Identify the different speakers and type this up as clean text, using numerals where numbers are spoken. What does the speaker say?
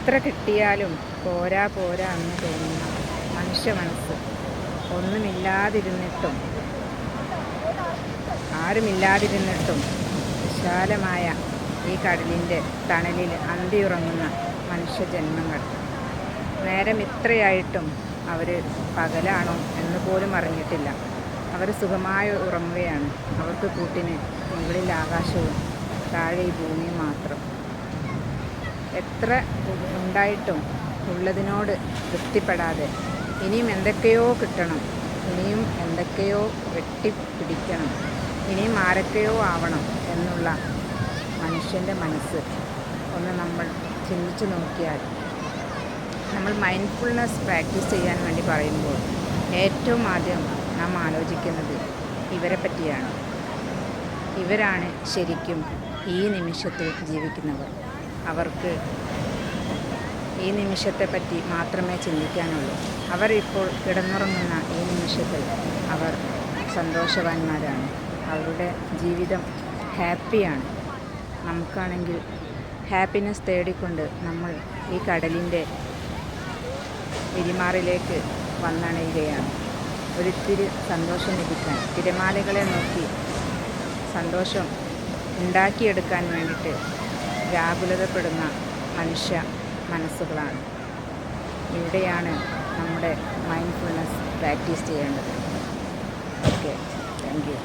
Speaker 1: എത്ര കിട്ടിയാലും പോരാ പോരാ എന്ന് തോന്നുന്ന മനുഷ്യ മനസ്സ്, ഒന്നുമില്ലാതിരുന്നിട്ടും ആരുമില്ലാതിരുന്നിട്ടും വിശാലമായ ഈ കടലിൻ്റെ തണലിൽ അന്തിയുറങ്ങുന്ന മനുഷ്യജന്മങ്ങൾ. നേരം ഇത്രയായിട്ടും അവർ പകലാണോ എന്ന് പോലും അറിഞ്ഞിട്ടില്ല. അവർ സുഖമായി ഉറങ്ങുകയാണ്. അവർക്ക് കൂട്ടിന് മുകളിൽ ആകാശവും താഴെ ഈ ഭൂമിയും മാത്രം. എത്ര ഉണ്ടായിട്ടും ഉള്ളതിനോട് തൃപ്തിപ്പെടാതെ ഇനിയും എന്തൊക്കെയോ കിട്ടണം, ഇനിയും എന്തൊക്കെയോ വെട്ടിപ്പിടിക്കണം, ഇനിയും ആരൊക്കെയോ ആവണം എന്നുള്ള മനുഷ്യൻ്റെ മനസ്സ് ഒന്ന് നമ്മൾ ചിന്തിച്ചു നോക്കിയാൽ, നമ്മൾ മൈൻഡ്ഫുൾനെസ് പ്രാക്ടീസ് ചെയ്യാൻ വേണ്ടി പറയുമ്പോൾ ഏറ്റവും ആദ്യം നാം ആലോചിക്കുന്നത് ഇവരെ പറ്റിയാണ്. ഇവരാണ് ശരിക്കും ഈ നിമിഷത്തിൽ ജീവിക്കുന്നവർ. അവർക്ക് ഈ നിമിഷത്തെപ്പറ്റി മാത്രമേ ചിന്തിക്കാനുള്ളൂ. അവർ ഇപ്പോൾ കിടന്നുറങ്ങുന്ന ഈ നിമിഷത്തിൽ അവർ സന്തോഷവാന്മാരാണ്. അവരുടെ ജീവിതം ഹാപ്പിയാണ്. നമുക്കാണെങ്കിൽ ഹാപ്പിനെസ് തേടിക്കൊണ്ട് നമ്മൾ ഈ കടലിൻ്റെ പെരുമാറിലേക്ക് വന്നണയുകയാണ്. ഒരിത്തിരി സന്തോഷം ലഭിക്കാൻ, തിരമാലകളെ നോക്കി സന്തോഷം ഉണ്ടാക്കിയെടുക്കാൻ വേണ്ടിയിട്ട് വ്യാകുലതപ്പെടുന്ന മനുഷ്യ മനസ്സുകളാണ്. ഇവിടെയാണ് നമ്മുടെ മൈൻഡ്ഫുൾനെസ് പ്രാക്ടീസ് ചെയ്യേണ്ടത്. Okay, thank you.